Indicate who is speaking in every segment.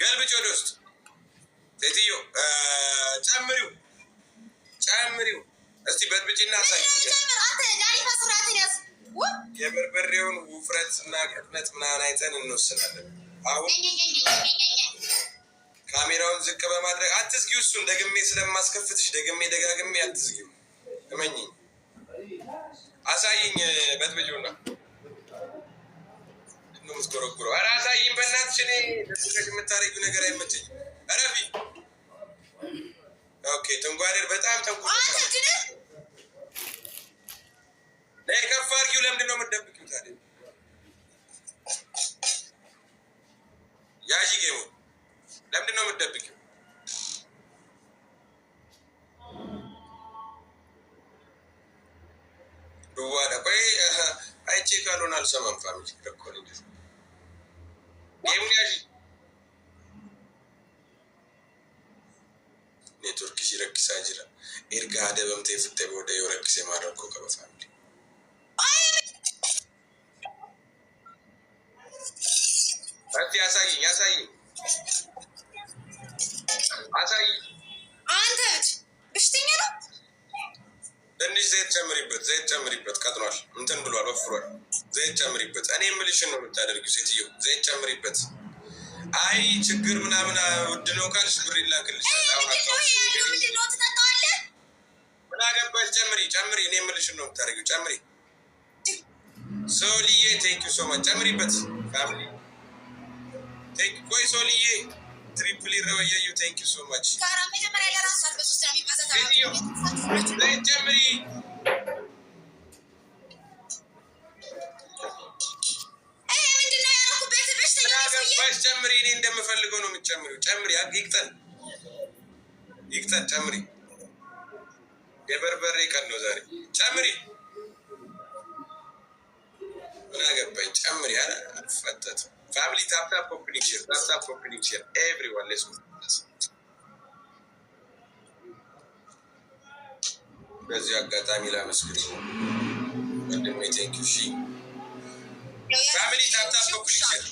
Speaker 1: قلبي جودوست تيتيو ጨምሪው እስቲ በጥብጭና ሳይ የበርበሬውን ውፍረትና ቅጥነት ምናምን አይተን እንወስናለን። አሁን ካሜራውን ዝቅ በማድረግ አትዝጊው። እሱን ደግሜ ስለማስከፍትሽ ደጋግሜ አትዝጊው። እመኚኝ። አሳይኝ በጥብጭውና ነው የምትጎረጉረው። ኧረ አሳይኝ በእናትሽ። እኔ ለስለሽ የምታረጊው ነገር አይመቸኝም። ረቢ ኦኬ ተንጓዴር በጣም ተንጓዴር ላይ ከፍ አድርጊው። ለምንድን ነው የምትደብቂው ታዲያ? ያዢ ጌሙ ለምንድን ነው የምትደብቂው? ዱዋዳ ቆይ አይቼ ካልሆነ አልሰማም። ፋሚሊ ረኮል እንዴ ጌሙን ያዢ። ኔትወርክ ሲረክሳ ጅራ ኤርጋ ደበምቴ ፍቴ ወደ የረክሴ ማድረግ እኮ ከበፋሚሊ አቲ ያሳይኝ አንተ ብሽተኛ ነው። ትንሽ ዘይት ጨምሪበት ቀጥኗል። እንትን ብሏል፣ ወፍሯል። ዘይት ጨምሪበት። እኔ የምልሽን ነው የምታደርጊው ሴትዮ። ዘይት ጨምሪበት። አይ ችግር ምናምን ውድ ነው ካልሽ ብር ይላክልሻል። ምን አገባሽ? ጨምሪ። እኔ የምልሽን ነው የምታደርጊው። ጨምሪ። ሶልዬ ቴንክ ዩ ሶ ማች። ጨምሪበት ፋሚሊ ቴንክ ቆይ ሶልዬ ትሪፕል ይረወየዩ ቴንክ ዩ ሶ ማች። ጨምሪ ጨምሪ። እኔ እንደምፈልገው ነው የምትጨምሪው። ጨምሪ። ይቅጠን። ጨምሪ። የበርበሬ ቀን ነው ዛሬ። ጨምሪ። ምን አገባኝ? ጨምሪ። አልፈተት ፋሚሊ ታፕታፕ ኦፕኒንግ ሼር ኤቭሪዋን ሌትስ ጎ። በዚህ አጋጣሚ ላመስግን ወንድሜ ቴንክ ዩ። ሺ ፋሚሊ ታፕታፕ ኦፕኒንግ ሼር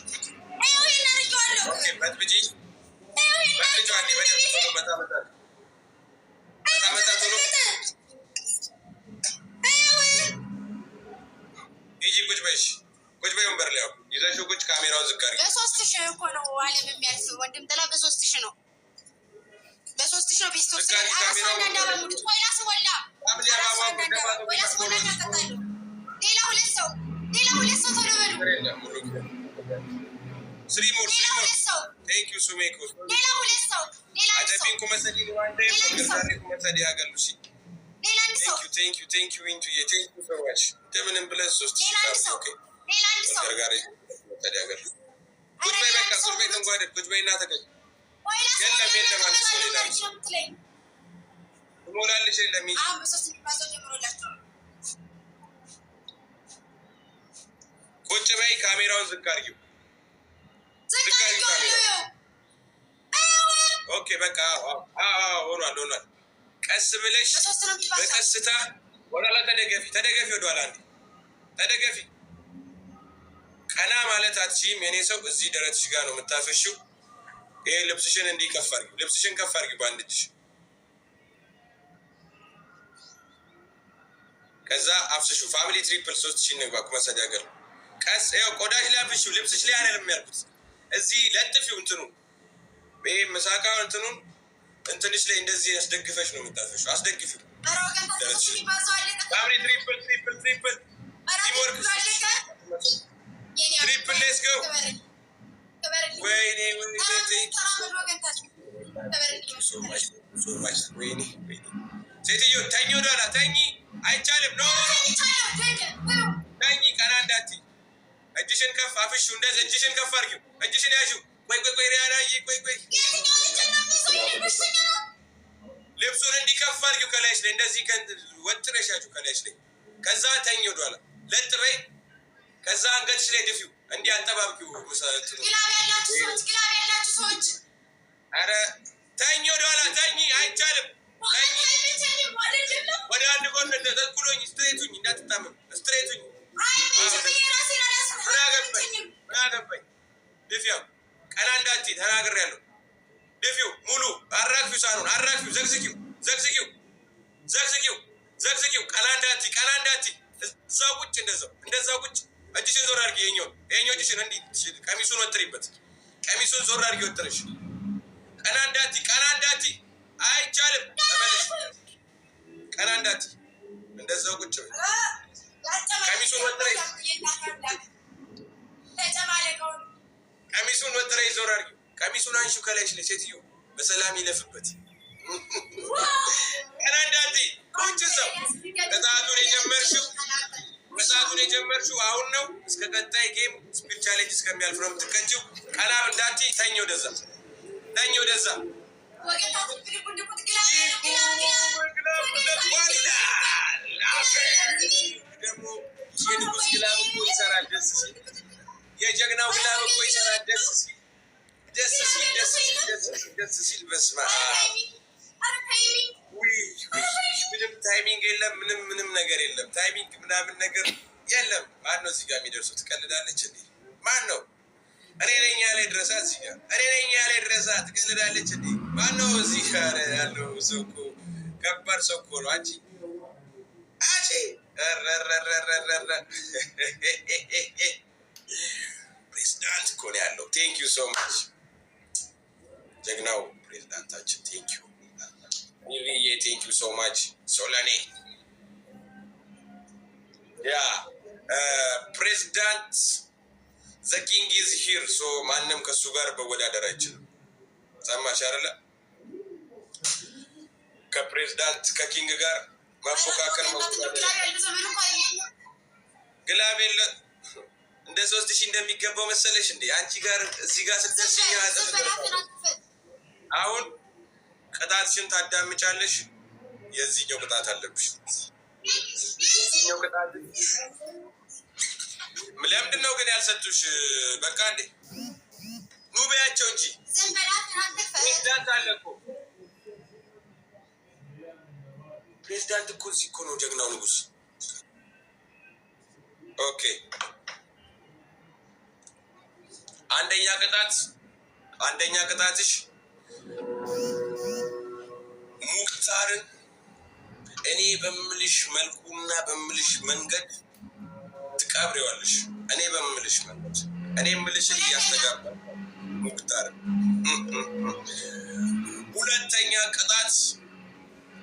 Speaker 1: ቁጭ በይ ወንበር ላይ ይዘሽው ቁጭ። ካሜራውን ዝቅ አድርጊ። በ3000 እኮ ነው አለም የሚያልፍ ወንድም ጥላ። በ3000 ነው ቤስቶስ አራሳና እንዳባሙት ወይላስ ወላ ሌላ ሁለት ሰው ቶሎ በሉ። ስሪ ሞር ቴንክ ዩ ሱሜኮ። ሌላ ሁለት ሰው አደቢን ኩመሰዲ ዋንዴ ወገርታሪ ኩመሰዲ ያገሉሲ ቴንክ ዩ ኢንቱዬ ቴንክ ዩ ሶ ማች። እንደምንም ብለን 3000 ኦኬ ጋር ተዳገር ቁጭ በይ በቃ ቁጭ በይ ተንጓደ ቁጭ በይና ተቀጭ። የለም አንድ ሰው ሌላ ሞላልሽ የለም ቁጭ በይ። ካሜራውን ዝቅ አድርጊው። ኦኬ በቃ ሆኗል። ቀስ ብለሽ በቀስታ ወደኋላ ተደገፊ ወደኋላ አንዴ ተደገፊ። ቀና ማለት አትችይም የኔ ሰው። እዚህ ደረትሽ ጋር ነው የምታፈሽው። ይሄ ልብስሽን እንዲህ ከፍ አድርጊው። ልብስሽን ከፍ አድርጊው በአንድ እጅሽ። ከዛ አፍስሹ። ፋሚሊ ትሪፕል 3000 ንግባ። ኩመሰዳገር ቀስ ይኸው ቆዳሽ ላይ አፍሽው። ልብስሽ ላይ አይደለም የሚያልኩት። እዚህ ለጥፊው እንትኑ ይሄ መሳቃው እንትኑን እንትንሽ ላይ እንደዚህ ያስደግፈሽ ነው የምታፈሽው። አስደግፊው። ፋሚሊ ትሪፕል ይወርክ ትሪፕል ሌትስ ጎ። ወይኔ ሴትዮ ተኝ፣ ወደኋላ ተኝ። አይቻልም። ኖ ተኝ። ቀና እንዳትዪ። እጅሽን ከፍ አፍሽው። እንደዚህ እጅሽን ከፍ አድርጊው። እጅሽን ያዥው። ቆይ ሪያላዬ ቆይ ልብሱን እንዲህ ከፍ አድርጊው ከላይሽ ላይ እንደዚህ ወጥረሽ ያዥው ከላይሽ ላይ። ከዛ ተኝ ወደኋላ ለጥ በይ። ከዛ አንገትሽ ላይ ድፊው። እንዲህ አንጠባብቂው። ግላብ ያላችሁ ሰዎች ኧረ ተኝ፣ ወደኋላ ተኝ። አይቻልም። ወደ አንድ ጎን ተጠቁሎኝ ስትሬቱኝ፣ እንዳትጣመም ስትሬቱኝ። ምን አገባኝ? ድፊያው ቀና እንዳቲ ተናግሬያለሁ። ድፊው ሙሉ አራግፊው፣ ሳኑን አራግፊው፣ ዘግዝጊው፣ ዘግዝጊው፣ ዘግዝጊው፣ ዘግዝጊው። ቀና እንዳቲ እዛው ቁጭ፣ እንደዛው ቁጭ። እጅሽን ዞር አድርጊ። ይኸኛው እጅሽን እንዲህ ቀሚሱን ወጥሪበት። ቀሚሱን ዞር አድርጊ ወጥረሽ። ቀና እንዳቲ አይቻልም። ተመለሽ። ቀና እንዳቲ እንደዛው ቁጭ በይ። ቀሚሱን ወጥረሽ፣ ቀሚሱን ወጥረሽ ዞር አድርጊ። ቀሚሱን አንሺው ከላይሽ ላይ። ሴትዮ በሰላም ይለፍበት። ቀና እንዳቲ ቁጭ። እዛው ቅጣቱን የጀመርሽው አሁን ነው። እስከ ቀጣይ ጌም ስፒድ ቻሌንጅ እስከሚያልፍ ነው የምትቀጭው። ቀና እንዳቲ ተኝ ወደዛ። ደግሞ የንጉስ ግላብ እኮ ይሰራል ደስ ሲል። የጀግናው ግላብ እኮ ይሰራል ደስ ሲል። በስመ አብ። ምንም ታይሚንግ የለም። ምንም ነገር የለም። ታይሚንግ ምናምን ነገር የለም። ማን ነው እዚህ ጋር የሚደርሰው? ትቀልዳለች እንዴ? ማን ነው? እኔ ነኝ ያለ ድረሳ እዚህ ጋር እኔ ነኝ ያለ ድረሳ ትቀልዳለች እንዴ? ማን ነው እዚህ ጋር ያለው? ሰው እኮ ከባድ ሰው እኮ ነው። አንቺ ፕሬዚዳንት እኮ ነው ያለው። ቴንክ ዩ ሶ ማች ጀግናው ፕሬዚዳንታችን። ቴንክ ዩ ቴንክ ዩ ሶ ማች ሶላኔ። ያ ፕሬዚዳንት ዘ ኪንግ ኢዝ ሂር። ሶ ማንም ከሱ ጋር መወዳደር አይችልም። ሰማሽ አይደለ? ከፕሬዚዳንት ከኪንግ ጋር መፎካከር ግላብ የለ። እንደ 3000 እንደሚገባው መሰለሽ እንዴ? አንቺ ጋር እዚህ ጋር ስትደርሽኛ አሁን ቅጣትሽን ታዳምጫለሽ። የዚህኛው ቅጣት አለብሽ። የዚህኛው ቅጣት ለምንድን ነው ግን ያልሰጡሽ? በቃ እንዴ ኑ በያቸው እንጂ ፕሬዚዳንት አለ እኮ። ፕሬዚዳንት እኮ እዚህ እኮ ነው ጀግናው ንጉስ። ኦኬ አንደኛ ቅጣትሽ ሙክታርን እኔ በምልሽ መልኩና በምልሽ መንገድ ትቀብሬዋለሽ። እኔ በምልሽ መንገድ እኔ ምልሽን እያስተጋባ ሙክታርን።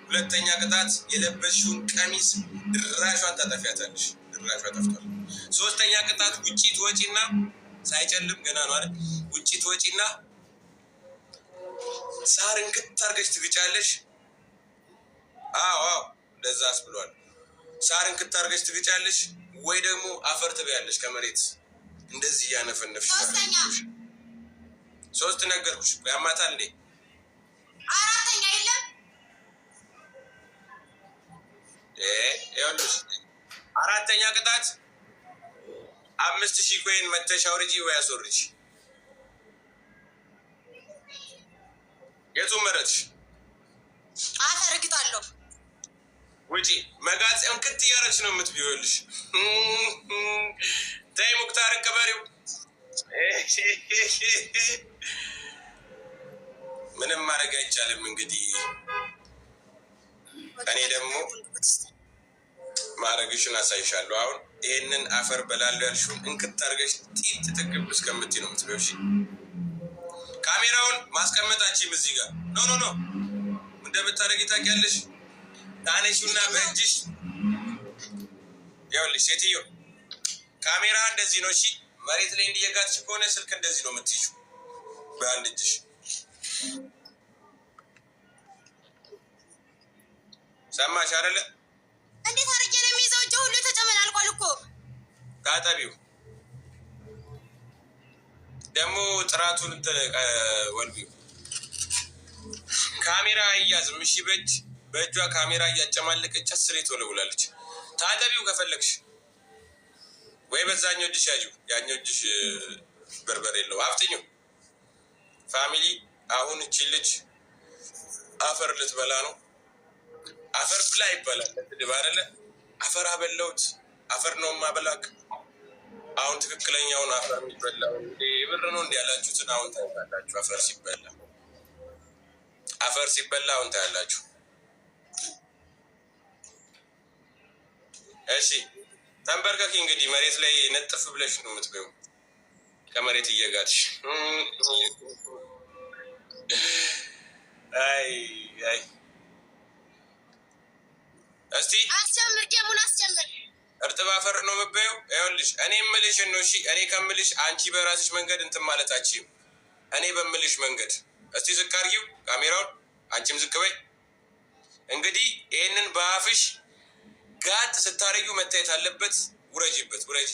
Speaker 1: ሁለተኛ ቅጣት የለበሽውን ቀሚስ ድራሿን ታጠፊያታለሽ። ድራሿ ጠፍቷል። ሶስተኛ ቅጣት ውጪ ትወጪና ሳይጨልም ገና ነው አይደል? ውጪ ትወጪና ሳርን ክትታርገሽ ትግጫለሽ። አዎ ለዛስ ብሏል። ሳርን ክትታርገሽ ትግጫለሽ ወይ ደግሞ አፈር ትበያለሽ ከመሬት እንደዚህ እያነፈነፍሽ። ሶስት ነገርኩሽ። ያማታል እንዴ? አራተኛ የለም። ይኸውልሽ አራተኛ ቅጣት 5000 ኮይን መተሽ አውርጂ ወይ አስወርጂ። የቱን መረጥሽ? አፈር እግጣለሁ። ውጪ። መጋዝ እንክት እያረግሽ ነው የምትቢውልሽ። ተይ ሙክታርን ቅበሪው። ምንም ማድረግ አይቻልም። እንግዲህ እኔ ደግሞ ማድረግሽን አሳይሻለሁ። አሁን ይሄንን አፈር በላለሁ ያልሽውን እንክት አድርገሽ ጢት ተጠቅም እስከምትይ ነው የምትለው። እሺ ካሜራውን ማስቀመጣችም እዚህ ጋር ኖ እንደምታደርጊ ታውቂያለሽ። ታነሺውና በእጅሽ ይኸውልሽ፣ ሴትዮ ካሜራ እንደዚህ ነው። እሺ መሬት ላይ እንዲየጋትሽ ከሆነ ስልክ እንደዚህ ነው የምትይዥው በአንድ እጅሽ። ሰማሽ አይደለ? እንዴት አድርጌ ነው የሚይዘው? እጅ ሁሉ ተጨመላልቋል እኮ። ታጠቢው ደግሞ ጥራቱን ወልቢው። ካሜራ አይያዝም። እሺ በእጇ ካሜራ እያጨማለቀች አስሬ ትወለውላለች። ታጠቢው ከፈለግሽ ወይ በዛኛው እጅሽ ያዥው። ያኛው እጅሽ በርበር የለው። አፍጥኙ። ፋሚሊ አሁን እቺ ልጅ አፈር ልትበላ ነው። አፈር ብላ ይባላል። ትድብ አይደለ? አፈር አበላሁት። አፈር ነው ማበላክ። አሁን ትክክለኛውን አፈር የሚበላው ብር ነው እንዲ ያላችሁትን አሁን ታያላችሁ። አፈር ሲበላ አሁን ታያላችሁ። እሺ ተንበርከኪ። እንግዲህ መሬት ላይ ነጥፍ ብለሽ ነው የምትበይው፣ ከመሬት እየጋጥሽ። አይ አይ እስቲ
Speaker 2: አስጀምር፣ ጌሙን አስጀምር።
Speaker 1: እርጥብ አፈር ነው የምትበይው። ይኸውልሽ እኔ የምልሽ ነው። እሺ እኔ ከምልሽ አንቺ በራስሽ መንገድ እንትን ማለታችሁ፣ እኔ በምልሽ መንገድ። እስቲ ዝቅ አድርጊው ካሜራውን፣ አንቺም ዝቅ በይ። እንግዲህ ይህንን በአፍሽ ጋጥ ስታረጊው መታየት አለበት። ውረጂበት፣ ውረጂ።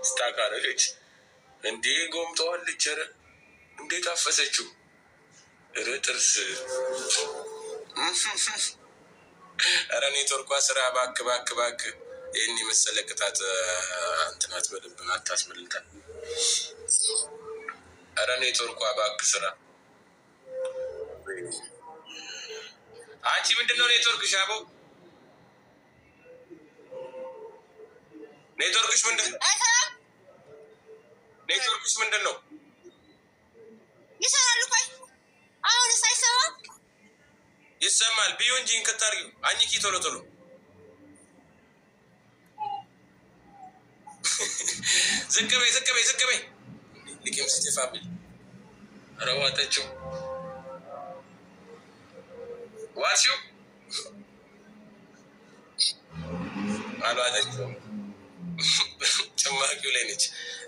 Speaker 1: ስታካረች እንዴ ጎምጠዋለች። ኧረ እንዴት አፈሰችው! ኧረ ጥርስ! ኧረ ኔትወርኳ ስራ ባክ ባክ ባክ። ይህን የመሰለ ቅጣት እንትናት በልብን አታስመልጣል። ኧረ ኔትወርኳ ባክ ስራ። አንቺ ምንድነው ኔትወርክ ሻቦ? ኔትወርክሽ ምንድን ነው? ኔትወርክሽ ምንድን ነው?
Speaker 2: ይሰራል እኮ አሁንስ አይሰማም?
Speaker 1: ይሰማል። ቢዩ እንጂ እንክታርጊው አኝኪ ቶሎ ቶሎ። ዝቅ በይ ዝቅ በይ ዝቅ በይ። ልቅም ስቴ ፋሚሊ ረዋጠችው ዋሲው አሏጠችው። ጭማቂው ላይ ነች።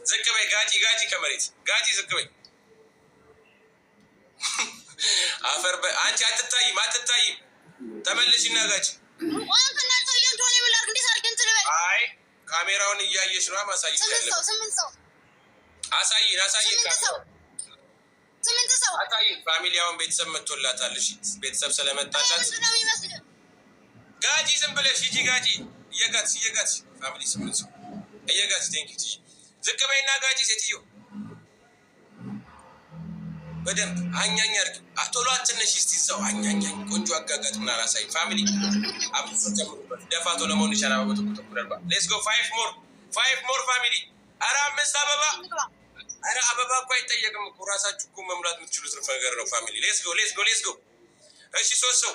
Speaker 1: ዝቅ በይ ጋጂ ጋጂ፣ ከመሬት ጋጂ ዝቅ በይ። አፈር በይ አንቺ። አትታይም አትታይም። ተመለሽና ጋጂ። አይ ካሜራውን እያየሽ ነው ማሳየት ያለ። አሳይን አሳይን አሳይን። ፋሚሊያውን ቤተሰብ መጥቶላታል። እሺ ቤተሰብ ስለመጣላት ጋጂ ዝም ብለሽ ሂጂ ጋጂ። እየጋትሽ እየጋትሽ ፋሚሊ 8 ሰው እየጋትሽ። ቴንኪ ትይ ዝቅ በይና ጋጂ። ሴትዮ በደንብ አኛኛ አድርጊ። ቶሎ አትነሽ እስቲ እዛው አኛኛኝ። ቆንጆ አጋጋጥ ምን አላሳይ ፋሚሊ አብሶ ጨምሩበት። ደፋቶ ለመሆን ይቻላል። በተቆጠቁረባ ሌትስ ጎ 5 ሞር ፋሚሊ። ኧረ 5 አበባ። ኧረ አበባ እኮ አይጠየቅም እኮ ራሳችሁ እኮ መሙላት የምትችሉት ነገር ነው ፋሚሊ። ሌትስ ጎ ሌትስ ጎ ሌትስ ጎ። እሺ 3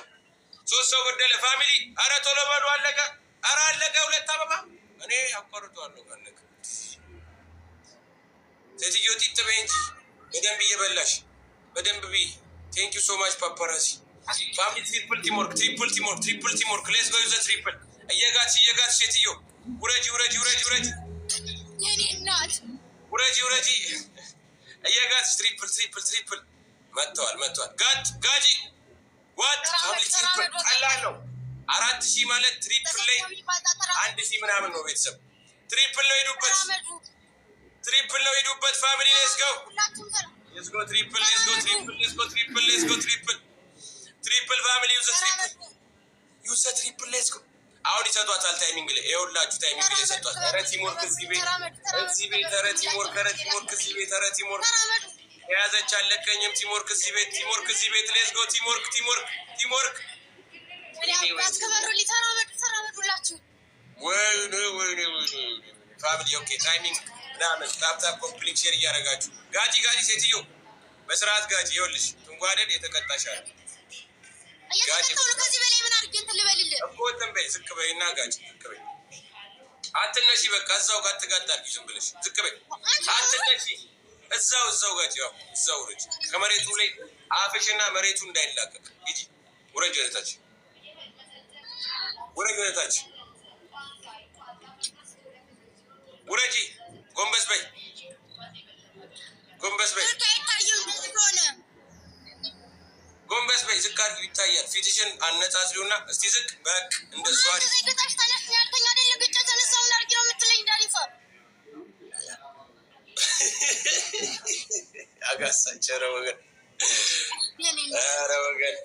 Speaker 1: ሰው ገደለ ፋሚሊ። ኧረ ቶሎ በሉ አለቀ። ኧረ አለቀ። 2 አበባ እኔ አቋርጠዋለሁ ካለቀ። ሴትዮ ጢጥ በይ እንጂ በደንብ እየበላሽ በደንብ ቢ። ቴንክ ዩ ሶ ማች ፓፓራሲ ፋሚሊ። ትሪፕል ቲምወርክ ትሪፕል ቲምወርክ ትሪፕል ቲምወርክ። ሌትስ ጎ ዩዘ ትሪፕል። እየጋትሽ እየጋትሽ ሴትዮ ውረጂ ውረጂ ውረጂ ውረጂ።
Speaker 2: የኔ እናት
Speaker 1: ውረጂ ውረጂ እየጋትሽ ትሪፕል ትሪፕል ትሪፕል። መጥተዋል መጥተዋል። ጋት ጋጂ ዋት ፋሚሊ ትሪፕል ቀላል ነው። 4000 ማለት ትሪፕል ላይ 1000 ምናምን ነው ቤተሰብ። ትሪፕል ነው ሄዱበት፣ ትሪፕል ነው ሄዱበት ፋሚሊ። ሌትስ ጎ ሌትስ ጎ ትሪፕል ሌትስ ጎ ትሪፕል ሌትስ ጎ ትሪፕል ሌትስ ጎ ትሪፕል ትሪፕል ፋሚሊ ዩዘ ትሪፕል ዩዘ ትሪፕል ሌትስ ጎ። አሁን ይሰጧታል ታይሚንግ ላይ ይኸውላችሁ፣ ታይሚንግ ላይ ይሰጧታል። ኧረ ቲምወርክ እዚህ ቤት እዚህ ቤት። ኧረ ቲምወርክ ኧረ ቲምወርክ እዚህ ቤት። ኧረ ቲምወርክ የያዘች አለቀኝም። ቲምወርክ እዚህ ቤት ቲምወርክ እዚህ ቤት። ሌትስ ጎ ቲምወርክ ቲምወርክ ቲምወርክ። ወይኔ ወይኔ ወይኔ ፋሚሊ። ኦኬ ታይሚንግ ምናምን ታፕታፕ ኮምፕሊት ሼር እያደረጋችሁ ጋጂ ጋጂ ሴትዮ በስርዓት ጋጂ። ይኸውልሽ ትንጓደድ የተቀጣሻል
Speaker 2: ከዚህ በላይ ምን አድርጌ እንትን ልበልልህ
Speaker 1: እኮ። እንትን በይ ዝቅ በይ እና ጋጂ ዝቅ በይ። አትነሺ በቃ እዛው ጋጥ ጋጥ አድርጊ ዝም ብለሽ ዝቅ በይ። አትነሺ እዛው ጋጂ። ያው እዛው ውረጅ ከመሬቱ ላይ አፍሽና መሬቱ እንዳይላቀቅ ሂጂ። ውረጅ ወደታች ውረጅ ወደታች ውረጂ። ጎንበስ በይ ጎንበስ በይ ጎንበስ በይ። ዝቅ አድርጊው ይታያል። ፊትሽን አነጻጽሪውና እስቲ ዝቅ በቅ እንደሱ አሪፍ። አጋሳች። ኧረ ወገን ኧረ ወገን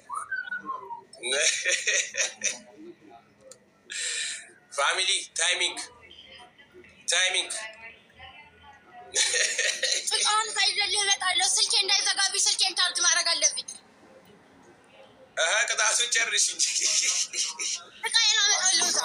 Speaker 1: ፋሚሊ ታይሚንግ ታይሚንግ
Speaker 2: እቃውን ሳይዘልህ እመጣለሁ። ስልኬ እንዳይዘጋብኝ ስልኬን ቻርጅ ማድረግ አለብኝ።
Speaker 1: ቅጣቱን ጨርሽ እንጂ
Speaker 2: እቃዬን አመጣለሁ እዛ